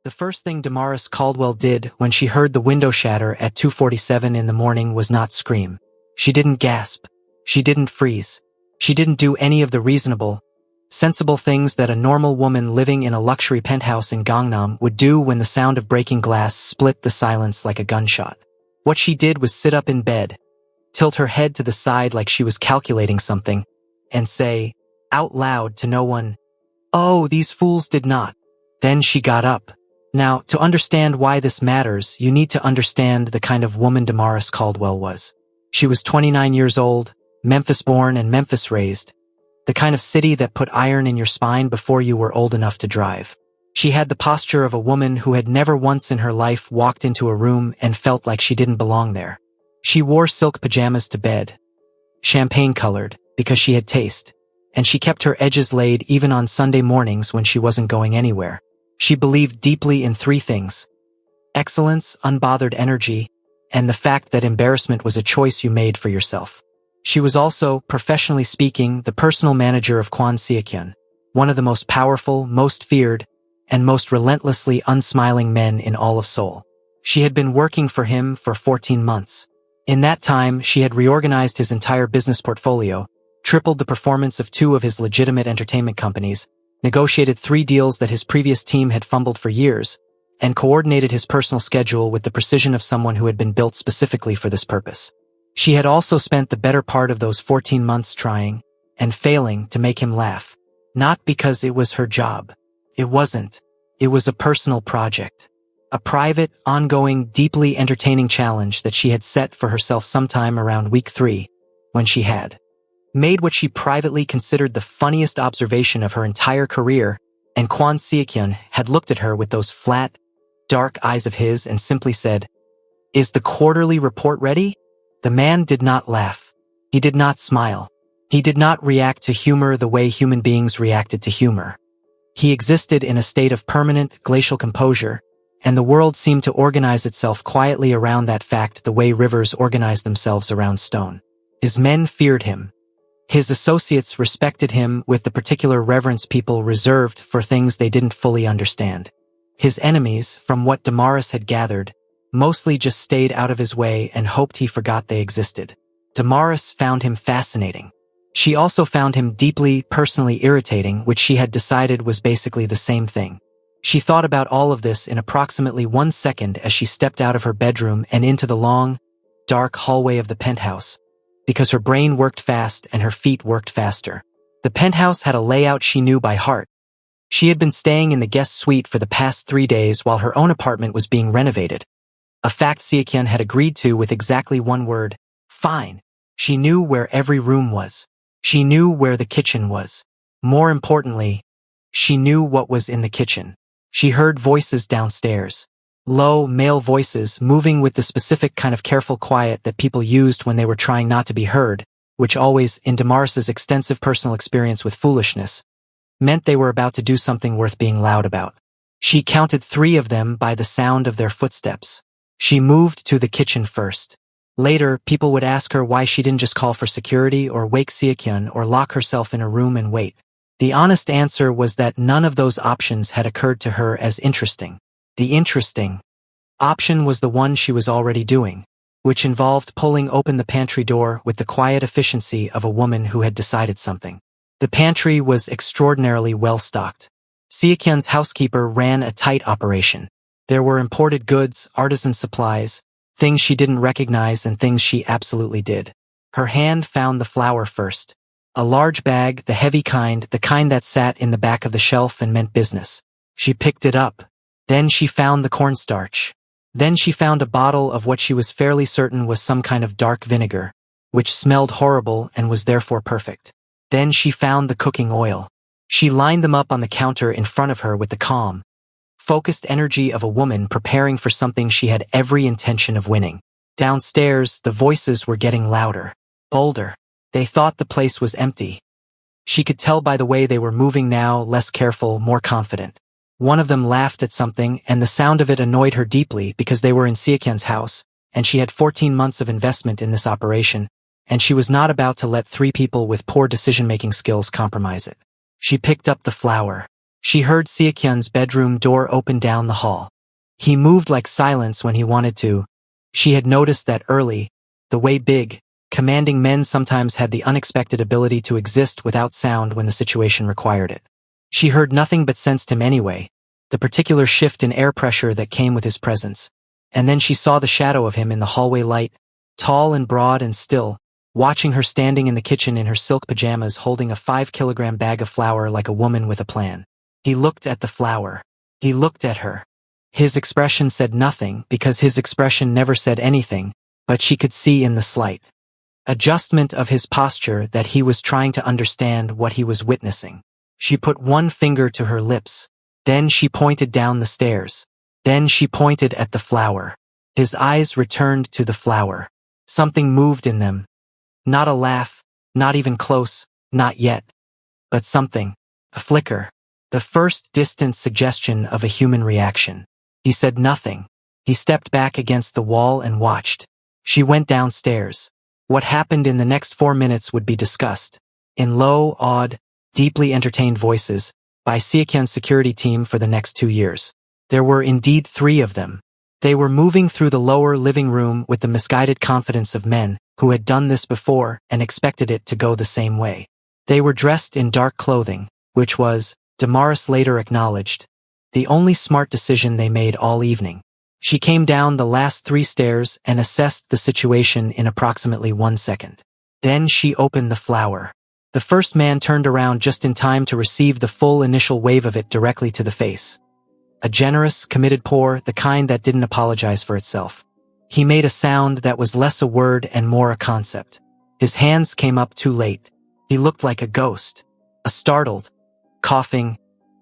The first thing Damaris Caldwell did when she heard the window shatter at 2:47 in the morning was not scream. She didn't gasp. She didn't freeze. She didn't do any of the reasonable, sensible things that a normal woman living in a luxury penthouse in Gangnam would do when the sound of breaking glass split the silence like a gunshot. What she did was sit up in bed, tilt her head to the side like she was calculating something, and say, out loud to no one, "Oh, these fools did not." Then she got up. Now, to understand why this matters, you need to understand the kind of woman Damaris Caldwell was. She was 29 years old, Memphis-born and Memphis-raised, the kind of city that put iron in your spine before you were old enough to drive. She had the posture of a woman who had never once in her life walked into a room and felt like she didn't belong there. She wore silk pajamas to bed, champagne-colored, because she had taste, and she kept her edges laid even on Sunday mornings when she wasn't going anywhere. She believed deeply in three things: excellence, unbothered energy, and the fact that embarrassment was a choice you made for yourself. She was also, professionally speaking, the personal manager of Kwon Seok-hyun, one of the most powerful, most feared, and most relentlessly unsmiling men in all of Seoul. She had been working for him for 14 months. In that time, she had reorganized his entire business portfolio, tripled the performance of two of his legitimate entertainment companies, negotiated 3 deals that his previous team had fumbled for years, and coordinated his personal schedule with the precision of someone who had been built specifically for this purpose. She had also spent the better part of those 14 months trying, and failing, to make him laugh. Not because it was her job. It wasn't. It was a personal project. A private, ongoing, deeply entertaining challenge that she had set for herself sometime around week 3, when she had made what she privately considered the funniest observation of her entire career, and Kwon Seok-hyun had looked at her with those flat, dark eyes of his and simply said, "Is the quarterly report ready?" The man did not laugh. He did not smile. He did not react to humor the way human beings reacted to humor. He existed in a state of permanent, glacial composure, and the world seemed to organize itself quietly around that fact the way rivers organize themselves around stone. His men feared him. His associates respected him with the particular reverence people reserved for things they didn't fully understand. His enemies, from what Damaris had gathered, mostly just stayed out of his way and hoped he forgot they existed. Damaris found him fascinating. She also found him deeply, personally irritating, which she had decided was basically the same thing. She thought about all of this in approximately 1 second as she stepped out of her bedroom and into the long, dark hallway of the penthouse, because her brain worked fast and her feet worked faster. The penthouse had a layout she knew by heart. She had been staying in the guest suite for the past 3 days while her own apartment was being renovated. A fact Seok-hyun had agreed to with exactly one word: fine. She knew where every room was. She knew where the kitchen was. More importantly, she knew what was in the kitchen. She heard voices downstairs. Low, male voices moving with the specific kind of careful quiet that people used when they were trying not to be heard, which always, in Damaris's extensive personal experience with foolishness, meant they were about to do something worth being loud about. She counted 3 of them by the sound of their footsteps. She moved to the kitchen first. Later, people would ask her why she didn't just call for security or wake Seok-hyun or lock herself in a room and wait. The honest answer was that none of those options had occurred to her as interesting. The interesting option was the one she was already doing, which involved pulling open the pantry door with the quiet efficiency of a woman who had decided something. The pantry was extraordinarily well-stocked. Seok-hyun's housekeeper ran a tight operation. There were imported goods, artisan supplies, things she didn't recognize and things she absolutely did. Her hand found the flour first. A large bag, the heavy kind, the kind that sat in the back of the shelf and meant business. She picked it up. Then she found the cornstarch. Then she found a bottle of what she was fairly certain was some kind of dark vinegar, which smelled horrible and was therefore perfect. Then she found the cooking oil. She lined them up on the counter in front of her with the calm, focused energy of a woman preparing for something she had every intention of winning. Downstairs, the voices were getting louder, bolder. They thought the place was empty. She could tell by the way they were moving now, less careful, more confident. One of them laughed at something, and the sound of it annoyed her deeply because they were in Seok-hyun's house, and she had 14 months of investment in this operation, and she was not about to let 3 people with poor decision-making skills compromise it. She picked up the flour. She heard Seokyun's bedroom door open down the hall. He moved like silence when he wanted to. She had noticed that early, the way big, commanding men sometimes had the unexpected ability to exist without sound when the situation required it. She heard nothing but sensed him anyway, the particular shift in air pressure that came with his presence. And then she saw the shadow of him in the hallway light, tall and broad and still, watching her standing in the kitchen in her silk pajamas holding a 5-kilogram bag of flour like a woman with a plan. He looked at the flour. He looked at her. His expression said nothing because his expression never said anything, but she could see in the slight adjustment of his posture that he was trying to understand what he was witnessing. She put one finger to her lips. Then she pointed down the stairs. Then she pointed at the flour. His eyes returned to the flour. Something moved in them. Not a laugh, not even close, not yet. But something. A flicker. The first distant suggestion of a human reaction. He said nothing. He stepped back against the wall and watched. She went downstairs. What happened in the next 4 minutes would be discussed, in low, awed, deeply entertained voices, by Seokyun's security team for the next 2 years. There were indeed 3 of them. They were moving through the lower living room with the misguided confidence of men who had done this before and expected it to go the same way. They were dressed in dark clothing, which was, Damaris later acknowledged, the only smart decision they made all evening. She came down the last 3 stairs and assessed the situation in approximately 1 second. Then she opened the flour. The first man turned around just in time to receive the full initial wave of it directly to the face. A generous, committed pour, the kind that didn't apologize for itself. He made a sound that was less a word and more a concept. His hands came up too late. He looked like a ghost. A startled, coughing,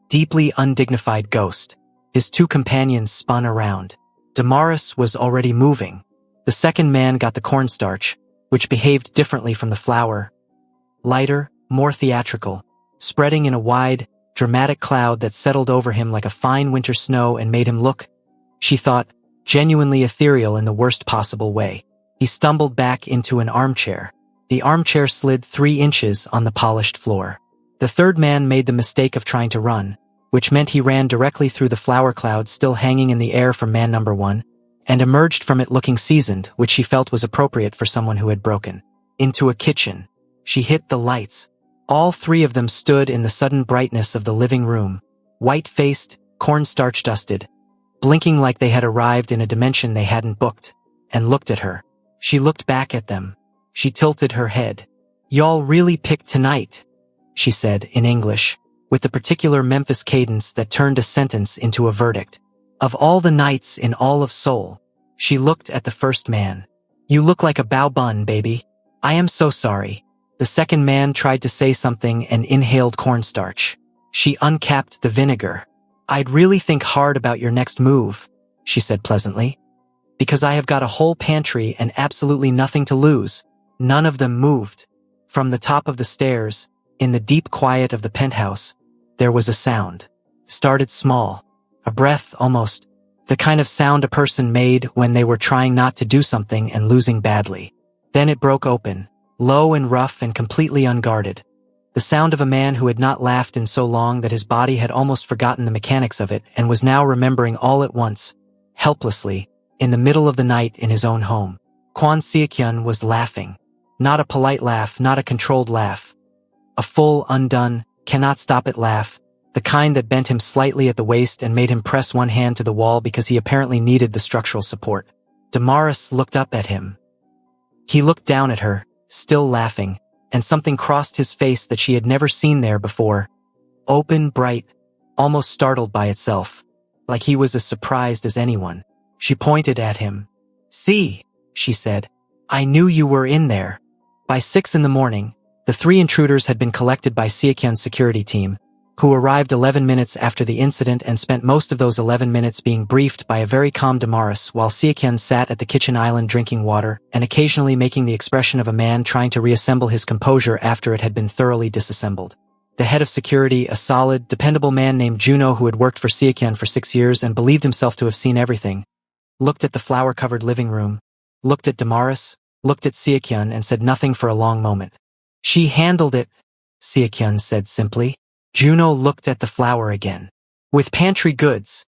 deeply undignified ghost. His 2 companions spun around. Damaris was already moving. The second man got the cornstarch, which behaved differently from the flour. Lighter, more theatrical, spreading in a wide, dramatic cloud that settled over him like a fine winter snow and made him look, she thought, genuinely ethereal in the worst possible way. He stumbled back into an armchair. The armchair slid 3 inches on the polished floor. The third man made the mistake of trying to run, which meant he ran directly through the flour cloud still hanging in the air from man number 1, and emerged from it looking seasoned, which she felt was appropriate for someone who had broken into a kitchen. She hit the lights. All 3 of them stood in the sudden brightness of the living room, white-faced, cornstarch-dusted, blinking like they had arrived in a dimension they hadn't booked, and looked at her. She looked back at them. She tilted her head. "Y'all really picked tonight," she said in English, with the particular Memphis cadence that turned a sentence into a verdict. "Of all the nights in all of Seoul." She looked at the first man. "You look like a bao bun, baby. I am so sorry." The second man tried to say something and inhaled cornstarch. She uncapped the vinegar. "I'd really think hard about your next move," she said pleasantly. "Because I have got a whole pantry and absolutely nothing to lose." None of them moved. From the top of the stairs, in the deep quiet of the penthouse, there was a sound. Started small. A breath, almost. The kind of sound a person made when they were trying not to do something and losing badly. Then it broke open, low and rough and completely unguarded. The sound of a man who had not laughed in so long that his body had almost forgotten the mechanics of it and was now remembering all at once, helplessly, in the middle of the night in his own home. Kwon Seokyun was laughing. Not a polite laugh, not a controlled laugh. A full, undone, cannot-stop-it laugh, the kind that bent him slightly at the waist and made him press one hand to the wall because he apparently needed the structural support. Damaris looked up at him. He looked down at her, still laughing, and something crossed his face that she had never seen there before. Open, bright, almost startled by itself, like he was as surprised as anyone. She pointed at him. "See," she said, "I knew you were in there." By 6 in the morning, the 3 intruders had been collected by Seokyun's security team, who arrived 11 minutes after the incident and spent most of those 11 minutes being briefed by a very calm Damaris while Seokyun sat at the kitchen island drinking water and occasionally making the expression of a man trying to reassemble his composure after it had been thoroughly disassembled. The head of security, a solid, dependable man named Juno who had worked for Seokyun for 6 years and believed himself to have seen everything, looked at the flower-covered living room, looked at Damaris, looked at Seokyun and said nothing for a long moment. "She handled it," Seokyun said simply. Juno looked at the flour again. With pantry goods,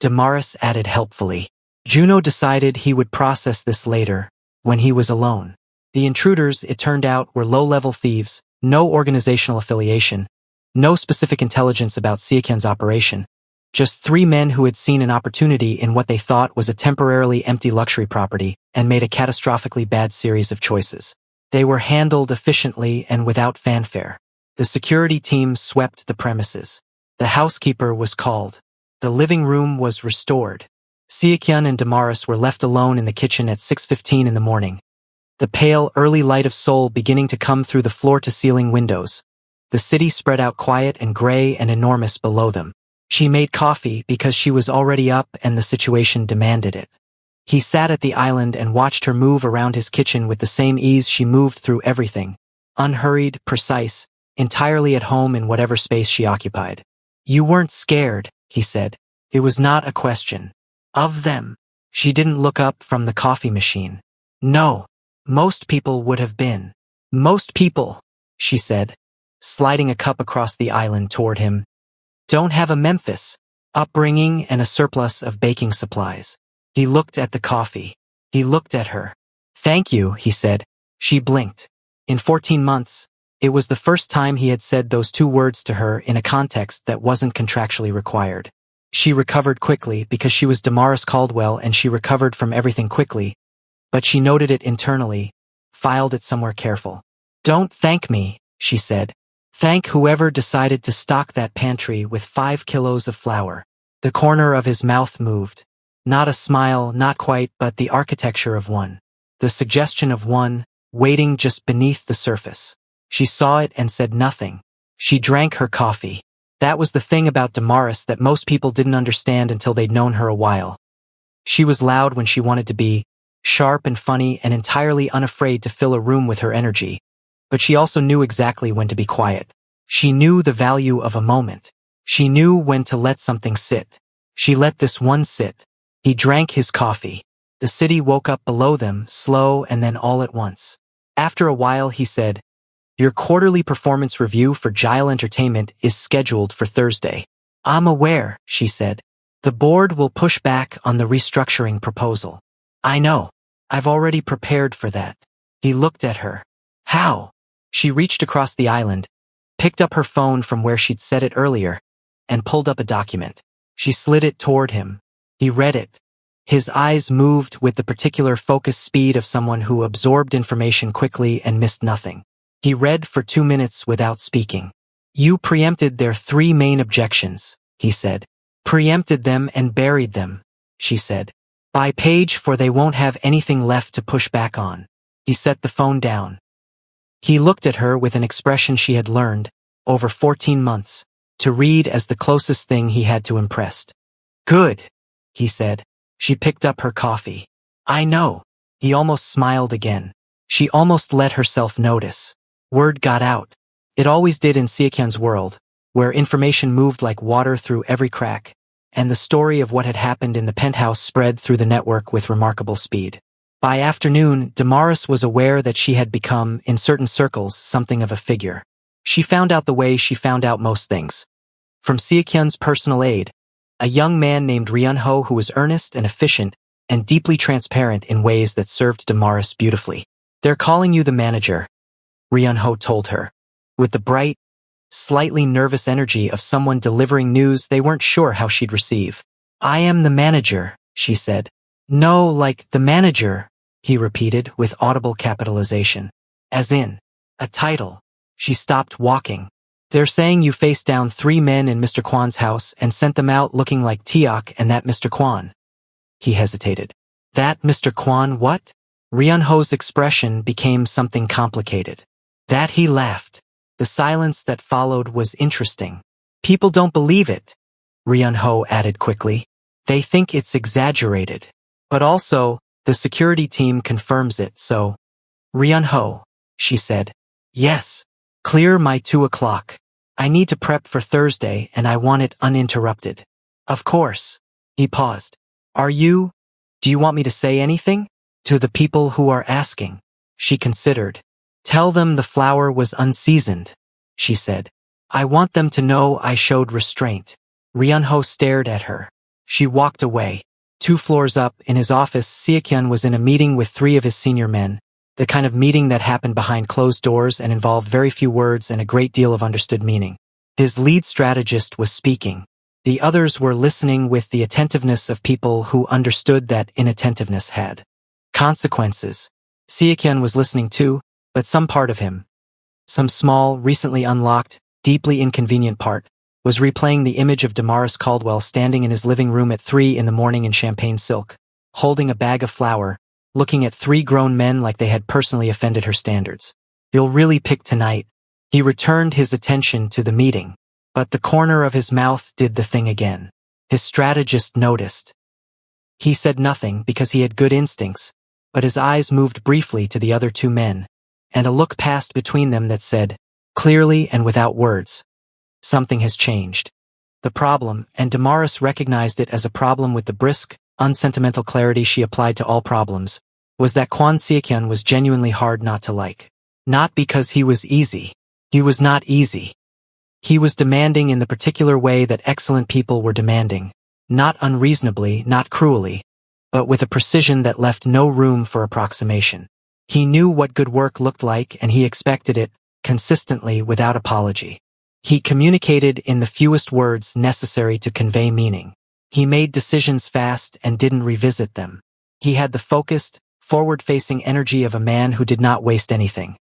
Damaris added helpfully. Juno decided he would process this later, when he was alone. The intruders, it turned out, were low-level thieves, no organizational affiliation, no specific intelligence about Siakian's operation. Just 3 men who had seen an opportunity in what they thought was a temporarily empty luxury property and made a catastrophically bad series of choices. They were handled efficiently and without fanfare. The security team swept the premises. The housekeeper was called. The living room was restored. Siakian and Damaris were left alone in the kitchen at 6:15 in the morning. The pale, early light of Seoul beginning to come through the floor-to-ceiling windows. The city spread out quiet and gray and enormous below them. She made coffee because she was already up and the situation demanded it. He sat at the island and watched her move around his kitchen with the same ease she moved through everything. Unhurried, precise, entirely at home in whatever space she occupied. "You weren't scared," he said. "It was not a question of them." She didn't look up from the coffee machine. "No. Most people would have been." "Most people," she said, sliding a cup across the island toward him, "don't have a Memphis upbringing and a surplus of baking supplies." He looked at the coffee. He looked at her. "Thank you," he said. She blinked. In 14 months, it was the first time he had said those 2 words to her in a context that wasn't contractually required. She recovered quickly because she was Damaris Caldwell and she recovered from everything quickly, but she noted it internally, filed it somewhere careful. "Don't thank me," she said. "Thank whoever decided to stock that pantry with 5 kilos of flour." The corner of his mouth moved. Not a smile, not quite, but the architecture of one. The suggestion of one, waiting just beneath the surface. She saw it and said nothing. She drank her coffee. That was the thing about Damaris that most people didn't understand until they'd known her a while. She was loud when she wanted to be, sharp and funny and entirely unafraid to fill a room with her energy. But she also knew exactly when to be quiet. She knew the value of a moment. She knew when to let something sit. She let this one sit. He drank his coffee. The city woke up below them, slow and then all at once. After a while he said, "Your quarterly performance review for Gile Entertainment is scheduled for Thursday." "I'm aware," she said. "The board will push back on the restructuring proposal." "I know. I've already prepared for that." He looked at her. "How?" She reached across the island, picked up her phone from where she'd set it earlier, and pulled up a document. She slid it toward him. He read it. His eyes moved with the particular focus speed of someone who absorbed information quickly and missed nothing. He read for 2 minutes without speaking. "You preempted their 3 main objections," he said. "Preempted them and buried them," she said. "By page 4 they won't have anything left to push back on." He set the phone down. He looked at her with an expression she had learned, over 14 months, to read as the closest thing he had to impress. "Good," he said. She picked up her coffee. "I know." He almost smiled again. She almost let herself notice. Word got out. It always did in Siakian's world, where information moved like water through every crack, and the story of what had happened in the penthouse spread through the network with remarkable speed. By afternoon, Damaris was aware that she had become, in certain circles, something of a figure. She found out the way she found out most things. From Siakian's personal aide, a young man named Ryun-ho who was earnest and efficient and deeply transparent in ways that served Damaris beautifully. "They're calling you the manager," Ryun-ho told her, with the bright, slightly nervous energy of someone delivering news they weren't sure how she'd receive. "I am the manager," she said. "No, like the manager," he repeated with audible capitalization. "As in, a title." She stopped walking. "They're saying you faced down 3 men in Mr. Kwan's house and sent them out looking like Tiok and that Mr. Kwan." He hesitated. "That Mr. Kwan what?" Ryun-ho's expression became something complicated. "That," he laughed. The silence that followed was interesting. "People don't believe it," Ryun-ho added quickly. "They think it's exaggerated. But also, the security team confirms it, so." "Ryun-ho," she said. "Yes. Clear my 2 o'clock. I need to prep for Thursday and I want it uninterrupted." "Of course." He paused. Do you want me to say anything?" "To the people who are asking." She considered. "Tell them the flour was unseasoned," she said. I want them to know I showed restraint. Ryunho stared at her. She walked away. 2 floors up, in his office, Seokyun was in a meeting with 3 of his senior men, the kind of meeting that happened behind closed doors and involved very few words and a great deal of understood meaning. His lead strategist was speaking. The others were listening with the attentiveness of people who understood that inattentiveness had consequences. Seokyun was listening too, but some part of him, some small, recently unlocked, deeply inconvenient part, was replaying the image of Damaris Caldwell standing in his living room at 3 in the morning in champagne silk, holding a bag of flour, looking at 3 grown men like they had personally offended her standards. You'll really pick tonight. He returned his attention to the meeting, but the corner of his mouth did the thing again. His strategist noticed. He said nothing because he had good instincts, but his eyes moved briefly to the other 2 men, and a look passed between them that said, clearly and without words, something has changed. The problem, and Damaris recognized it as a problem with the brisk, unsentimental clarity she applied to all problems, was that Kwon Seokyun was genuinely hard not to like. Not because he was easy. He was not easy. He was demanding in the particular way that excellent people were demanding, not unreasonably, not cruelly, but with a precision that left no room for approximation. He knew what good work looked like and he expected it, consistently, without apology. He communicated in the fewest words necessary to convey meaning. He made decisions fast and didn't revisit them. He had the focused, forward-facing energy of a man who did not waste anything.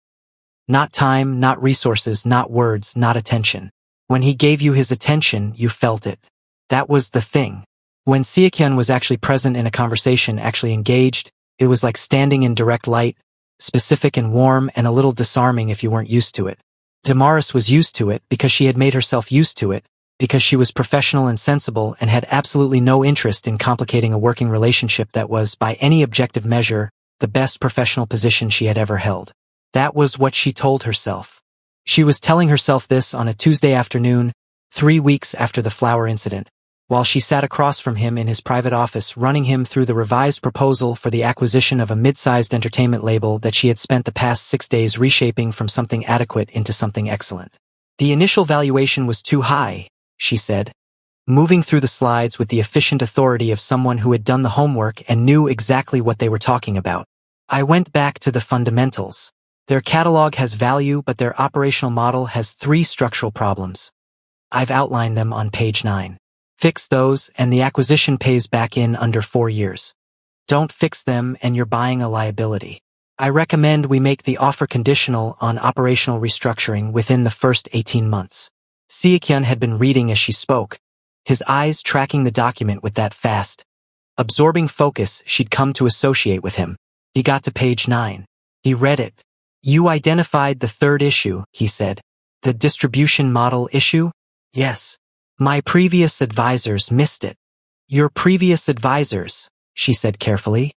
Not time, not resources, not words, not attention. When he gave you his attention, you felt it. That was the thing. When Seokyun was actually present in a conversation, actually engaged, it was like standing in direct light, specific and warm and a little disarming if you weren't used to it. Damaris was used to it because she had made herself used to it, because she was professional and sensible and had absolutely no interest in complicating a working relationship that was, by any objective measure, the best professional position she had ever held. That was what she told herself. She was telling herself this on a Tuesday afternoon, 3 weeks after the flower incident, while she sat across from him in his private office running him through the revised proposal for the acquisition of a mid-sized entertainment label that she had spent the past 6 days reshaping from something adequate into something excellent. The initial valuation was too high, she said, moving through the slides with the efficient authority of someone who had done the homework and knew exactly what they were talking about. I went back to the fundamentals. Their catalog has value, but their operational model has 3 structural problems. I've outlined them on page 9. Fix those, and the acquisition pays back in under 4 years. Don't fix them, and you're buying a liability. I recommend we make the offer conditional on operational restructuring within the first 18 months. Seokyun had been reading as she spoke, his eyes tracking the document with that fast, absorbing focus she'd come to associate with him. He got to page 9. He read it. You identified the 3rd issue, he said. The distribution model issue? Yes. My previous advisors missed it. Your previous advisors, she said carefully,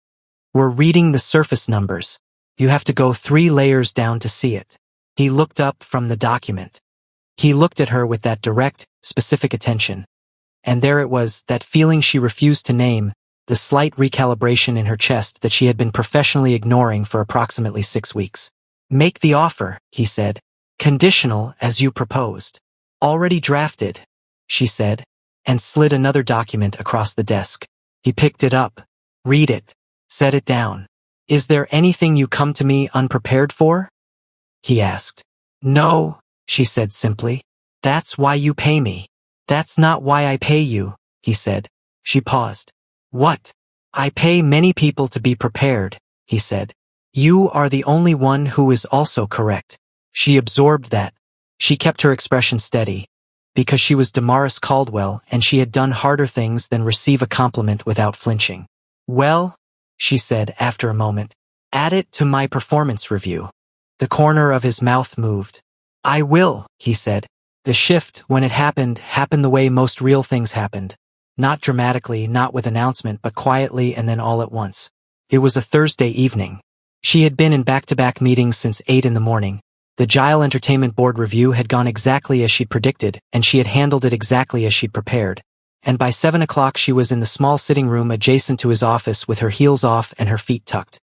were reading the surface numbers. You have to go 3 layers down to see it. He looked up from the document. He looked at her with that direct, specific attention. And there it was, that feeling she refused to name, the slight recalibration in her chest that she had been professionally ignoring for approximately 6 weeks. Make the offer, he said. Conditional as you proposed. Already drafted, she said, and slid another document across the desk. He picked it up. Read it. Set it down. Is there anything you come to me unprepared for? He asked. No, she said simply. That's why you pay me. That's not why I pay you, he said. She paused. What? I pay many people to be prepared, he said. You are the only one who is also correct. She absorbed that. She kept her expression steady, because she was Damaris Caldwell and she had done harder things than receive a compliment without flinching. Well, she said after a moment, add it to my performance review. The corner of his mouth moved. I will, he said. The shift, when it happened the way most real things happened. Not dramatically, not with announcement, but quietly and then all at once. It was a Thursday evening. She had been in back-to-back meetings since 8 in the morning. The Gile Entertainment Board review had gone exactly as she'd predicted, and she had handled it exactly as she'd prepared. And by 7 o'clock she was in the small sitting room adjacent to his office with her heels off and her feet tucked.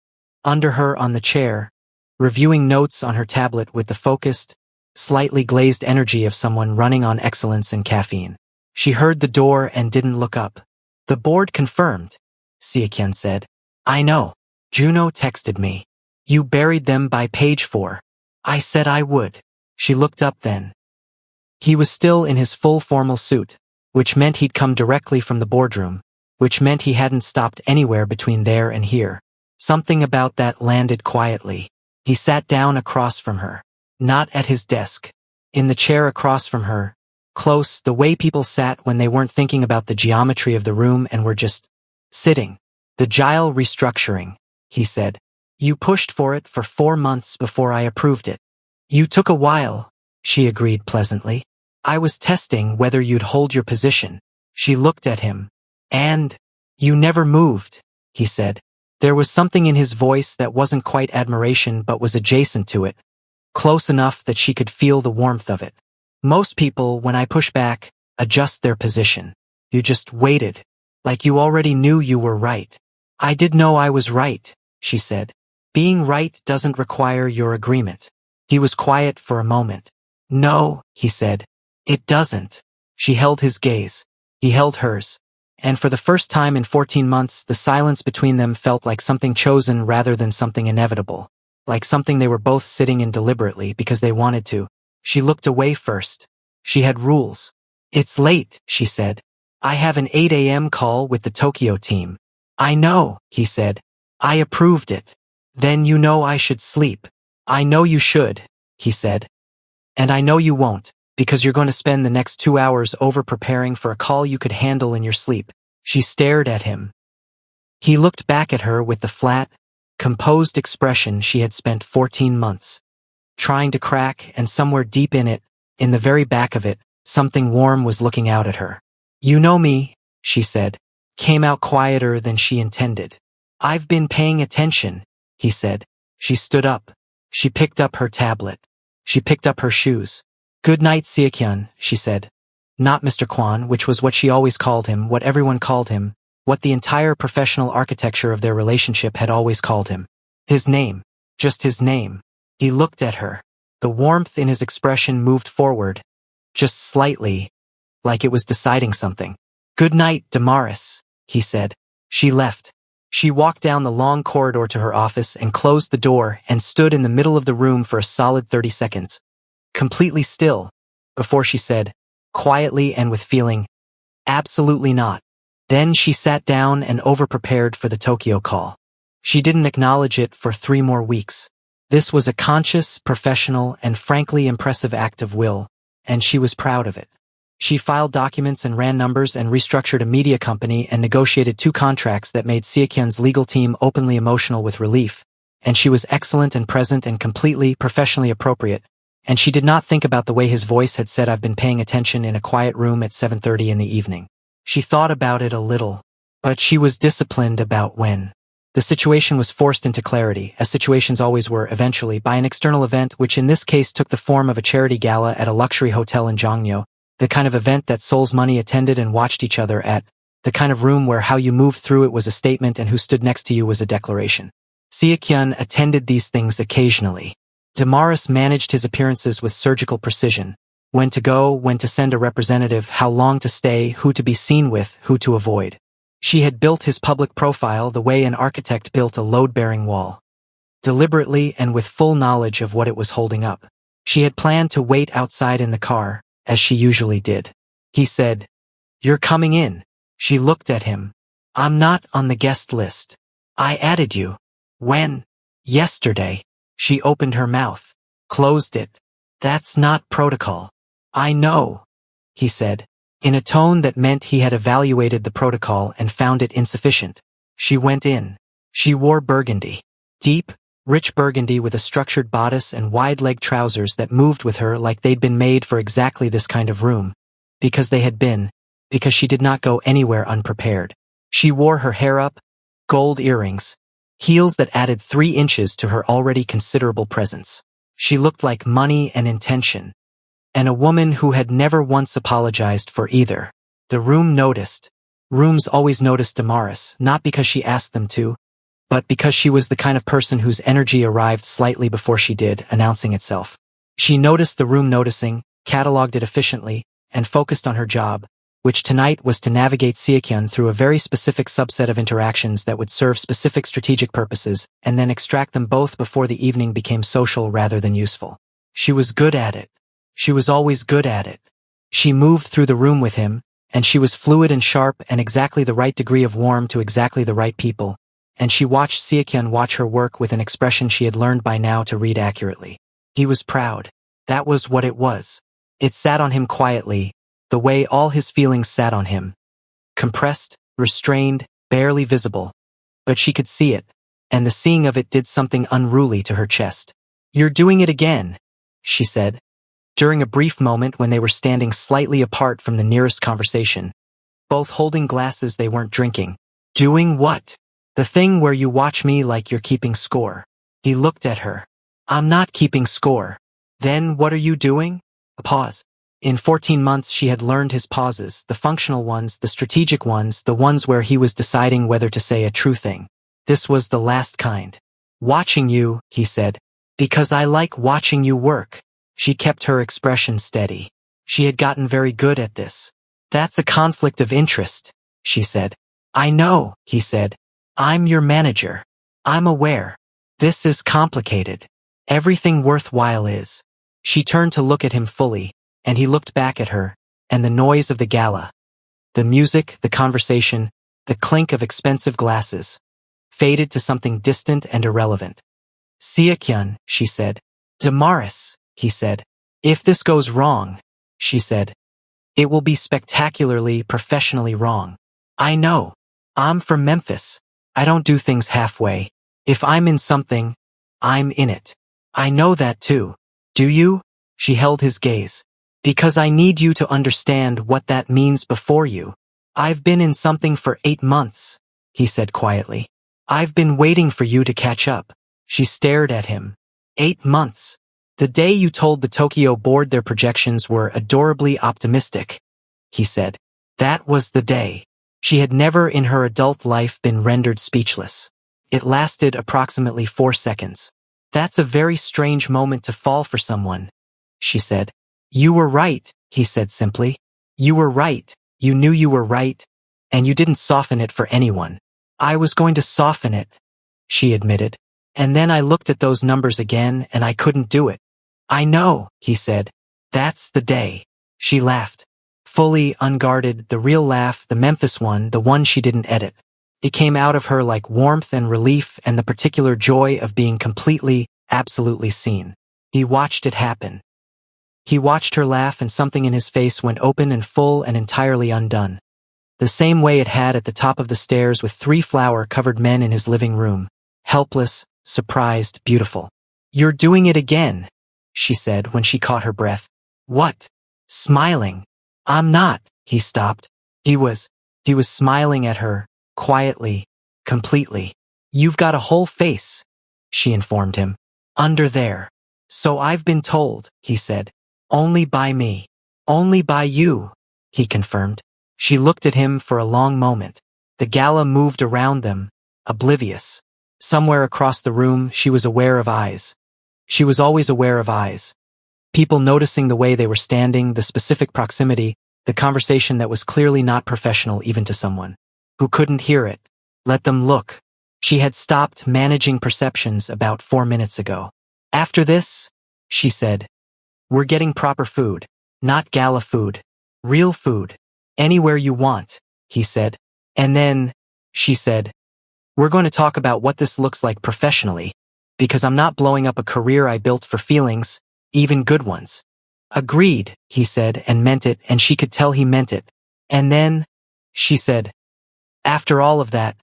Under her on the chair, reviewing notes on her tablet with the focused, slightly glazed energy of someone running on excellence and caffeine. She heard the door and didn't look up. The board confirmed, Siakyan said. I know. Juno texted me. You buried them by page 4. I said I would. She looked up then. He was still in his full formal suit, which meant he'd come directly from the boardroom, which meant he hadn't stopped anywhere between there and here. Something about that landed quietly. He sat down across from her. Not at his desk. In the chair across from her. Close, the way people sat when they weren't thinking about the geometry of the room and were just sitting. The Gile restructuring, he said. You pushed for it for 4 months before I approved it. You took a while, she agreed pleasantly. I was testing whether you'd hold your position. She looked at him. And you never moved, he said. There was something in his voice that wasn't quite admiration but was adjacent to it, close enough that she could feel the warmth of it. Most people, when I push back, adjust their position. You just waited, like you already knew you were right. I did know I was right, she said. Being right doesn't require your agreement. He was quiet for a moment. No, he said. It doesn't. She held his gaze. He held hers. And for the first time in 14 months, the silence between them felt like something chosen rather than something inevitable. Like something they were both sitting in deliberately because they wanted to. She looked away first. She had rules. It's late, she said. I have an 8 a.m. call with the Tokyo team. I know, he said. I approved it. Then you know I should sleep. I know you should, he said. And I know you won't, because you're going to spend the next 2 hours over-preparing for a call you could handle in your sleep. She stared at him. He looked back at her with the flat, composed expression she had spent 14 months trying to crack, and somewhere deep in it, in the very back of it, something warm was looking out at her. You know me, she said, came out quieter than she intended. I've been paying attention, he said. She stood up. She picked up her tablet. She picked up her shoes. Good night, Siakyan, she said. Not Mr. Kwan, which was what she always called him, what everyone called him, what the entire professional architecture of their relationship had always called him. His name. Just his name. He looked at her. The warmth in his expression moved forward, just slightly, like it was deciding something. Good night, Damaris, he said. She left. She walked down the long corridor to her office and closed the door and stood in the middle of the room for a solid 30 seconds, completely still, before she said, quietly and with feeling, absolutely not. Then she sat down and over-prepared for the Tokyo call. She didn't acknowledge it for 3 more weeks. This was a conscious, professional, and frankly impressive act of will, and she was proud of it. She filed documents and ran numbers and restructured a media company and negotiated 2 contracts that made Siakyan's legal team openly emotional with relief, and she was excellent and present and completely professionally appropriate, and she did not think about the way his voice had said I've been paying attention in a quiet room at 7:30 in the evening. She thought about it a little, but she was disciplined about when. The situation was forced into clarity, as situations always were eventually, by an external event which in this case took the form of a charity gala at a luxury hotel in Jongno, the kind of event that Seoul's Money attended and watched each other at, the kind of room where how you moved through it was a statement and who stood next to you was a declaration. Siakyan attended these things occasionally. Damaris managed his appearances with surgical precision. When to go, when to send a representative, how long to stay, who to be seen with, who to avoid. She had built his public profile the way an architect built a load-bearing wall. Deliberately and with full knowledge of what it was holding up. She had planned to wait outside in the car, as she usually did. He said, "You're coming in." She looked at him. "I'm not on the guest list. I added you." "When?" "Yesterday." She opened her mouth, closed it. "That's not protocol." "I know," he said, in a tone that meant he had evaluated the protocol and found it insufficient. She went in. She wore burgundy. Deep, rich burgundy with a structured bodice and wide-leg trousers that moved with her like they'd been made for exactly this kind of room. Because they had been. Because she did not go anywhere unprepared. She wore her hair up, gold earrings, heels that added 3 inches to her already considerable presence. She looked like money and intention. And a woman who had never once apologized for either. The room noticed. Rooms always noticed Damaris, not because she asked them to, but because she was the kind of person whose energy arrived slightly before she did, announcing itself. She noticed the room noticing, cataloged it efficiently, and focused on her job, which tonight was to navigate Seokyun through a very specific subset of interactions that would serve specific strategic purposes and then extract them both before the evening became social rather than useful. She was good at it. She was always good at it. She moved through the room with him, and she was fluid and sharp and exactly the right degree of warm to exactly the right people, and she watched Seokyun watch her work with an expression she had learned by now to read accurately. He was proud. That was what it was. It sat on him quietly, the way all his feelings sat on him. Compressed, restrained, barely visible. But she could see it, and the seeing of it did something unruly to her chest. "You're doing it again," she said. During a brief moment when they were standing slightly apart from the nearest conversation, both holding glasses they weren't drinking. "Doing what?" "The thing where you watch me like you're keeping score." He looked at her. "I'm not keeping score." "Then what are you doing?" A pause. In 14 months she had learned his pauses, the functional ones, the strategic ones, the ones where he was deciding whether to say a true thing. This was the last kind. "Watching you," he said, "because I like watching you work." She kept her expression steady. She had gotten very good at this. "That's a conflict of interest," she said. "I know," he said. "I'm your manager. I'm aware. This is complicated. Everything worthwhile is." She turned to look at him fully, and he looked back at her, and the noise of the gala, the music, the conversation, the clink of expensive glasses, faded to something distant and irrelevant. "Seokyun," she said. "Damaris," he said. "If this goes wrong," she said, "it will be spectacularly, professionally wrong. I know. I'm from Memphis. I don't do things halfway. If I'm in something, I'm in it. I know that too. Do you?" She held his gaze. "Because I need you to understand what that means before you. I've been in something for 8 months, he said quietly. I've been waiting for you to catch up." She stared at him. 8 months. "The day you told the Tokyo board their projections were adorably optimistic," he said. That was the day. She had never in her adult life been rendered speechless. It lasted approximately 4 seconds. "That's a very strange moment to fall for someone," she said. "You were right," he said simply. "You were right, you knew you were right, and you didn't soften it for anyone." "I was going to soften it," she admitted. "And then I looked at those numbers again and I couldn't do it." "I know," he said. "That's the day." She laughed. Fully, unguarded, the real laugh, the Memphis one, the one she didn't edit. It came out of her like warmth and relief and the particular joy of being completely, absolutely seen. He watched it happen. He watched her laugh and something in his face went open and full and entirely undone. The same way it had at the top of the stairs with 3 flower-covered men in his living room. Helpless, surprised, beautiful. "You're doing it again," she said when she caught her breath. "What?" "Smiling." "I'm not." He stopped. He was smiling at her, quietly, completely. "You've got a whole face," she informed him. "Under there." "So I've been told," he said. "Only by me." "Only by you," he confirmed. She looked at him for a long moment. The gala moved around them, oblivious. Somewhere across the room, she was aware of eyes. She was always aware of eyes. People noticing the way they were standing, the specific proximity, the conversation that was clearly not professional even to someone who couldn't hear it. Let them look. She had stopped managing perceptions about 4 minutes ago. "After this," she said, "we're getting proper food. Not gala food. Real food. Anywhere you want," he said. "And then," she said, "we're going to talk about what this looks like professionally, because I'm not blowing up a career I built for feelings, even good ones." "Agreed," he said, and meant it, and she could tell he meant it. "And then," she said, "after all of that,"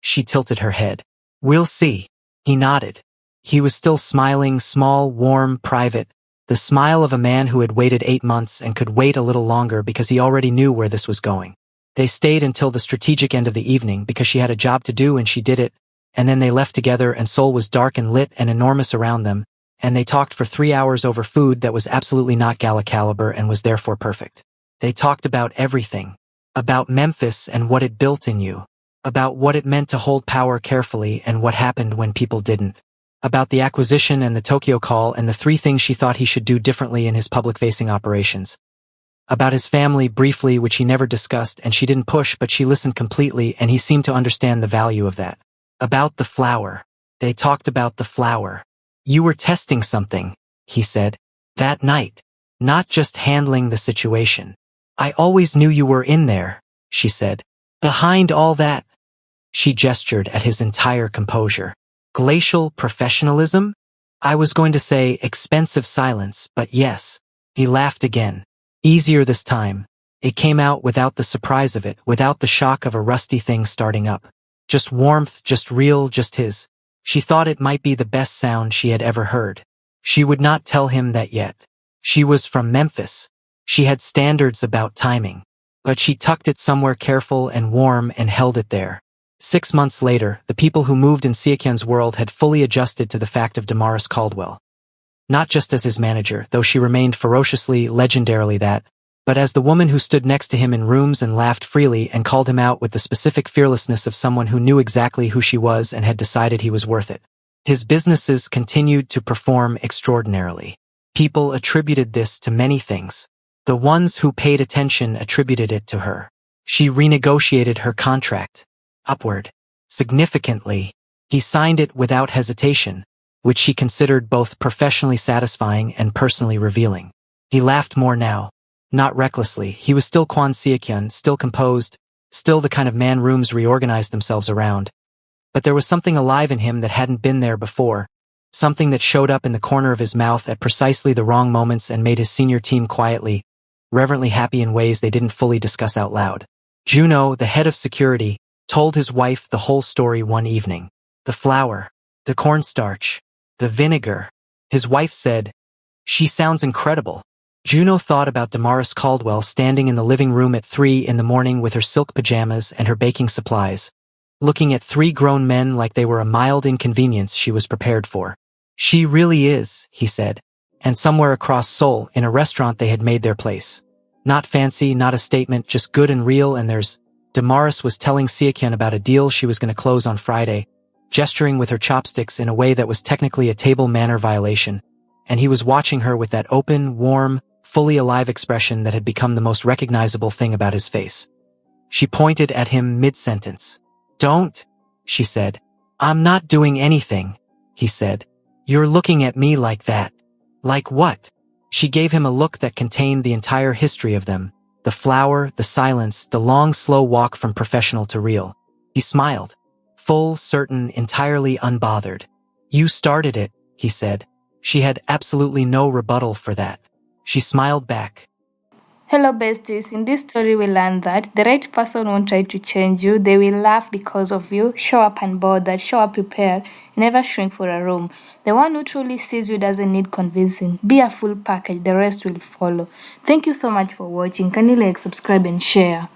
she tilted her head. "We'll see." He nodded. He was still smiling, small, warm, private, the smile of a man who had waited 8 months and could wait a little longer because he already knew where this was going. They stayed until the strategic end of the evening because she had a job to do and she did it, and then they left together and Seoul was dark and lit and enormous around them, and they talked for 3 hours over food that was absolutely not gala caliber and was therefore perfect. They talked about everything. About Memphis and what it built in you. About what it meant to hold power carefully and what happened when people didn't. about the acquisition and the Tokyo call and the 3 things she thought he should do differently in his public-facing operations. About his family briefly, which he never discussed, and she didn't push, but she listened completely, and he seemed to understand the value of that. About the flower. They talked about the flower. You were testing something, he said. That night. Not just handling the situation. I always knew you were in there, she said. Behind all that. She gestured at his entire composure. Glacial professionalism? I was going to say expensive silence, but yes. He laughed again. Easier this time. It came out without the surprise of it, without the shock of a rusty thing starting up. Just warmth, just real, just his. She thought it might be the best sound she had ever heard. She would not tell him that yet. She was from Memphis. She had standards about timing. But she tucked it somewhere careful and warm and held it there. 6 months later, the people who moved in Seokyeon's world had fully adjusted to the fact of Damaris Caldwell. Not just as his manager, though she remained ferociously, legendarily that, but as the woman who stood next to him in rooms and laughed freely and called him out with the specific fearlessness of someone who knew exactly who she was and had decided he was worth it. His businesses continued to perform extraordinarily. People attributed this to many things. The ones who paid attention attributed it to her. She renegotiated her contract. Upward. Significantly. He signed it without hesitation, which she considered both professionally satisfying and personally revealing. He laughed more now. Not recklessly. He was still Kwon Seokyeon, still composed, still the kind of man rooms reorganized themselves around. But there was something alive in him that hadn't been there before, something that showed up in the corner of his mouth at precisely the wrong moments and made his senior team quietly, reverently happy in ways they didn't fully discuss out loud. Juno, the head of security, told his wife the whole story one evening. The flour, the cornstarch, the vinegar. His wife said, "She sounds incredible." Juno thought about Damaris Caldwell standing in the living room at 3 in the morning with her silk pajamas and her baking supplies, looking at 3 grown men like they were a mild inconvenience she was prepared for. She really is, he said, and somewhere across Seoul, in a restaurant they had made their place. Not fancy, not a statement, just good and real, and there's... Damaris was telling Seokyeon about a deal she was going to close on Friday, gesturing with her chopsticks in a way that was technically a table manner violation, and he was watching her with that open, warm, fully alive expression that had become the most recognizable thing about his face. She pointed at him mid-sentence. "Don't," she said. "I'm not doing anything," he said. "You're looking at me like that." "Like what?" She gave him a look that contained the entire history of them, the flower, the silence, the long, slow walk from professional to real. He smiled. Full, certain, entirely unbothered. "You started it," he said. She had absolutely no rebuttal for that. She smiled back. Hello besties, in this story we learned that the right person won't try to change you, they will laugh because of you, show up unbothered, show up prepared, never shrink for a room. The one who truly sees you doesn't need convincing. Be a full package, the rest will follow. Thank you so much for watching. Kindly like, subscribe and share.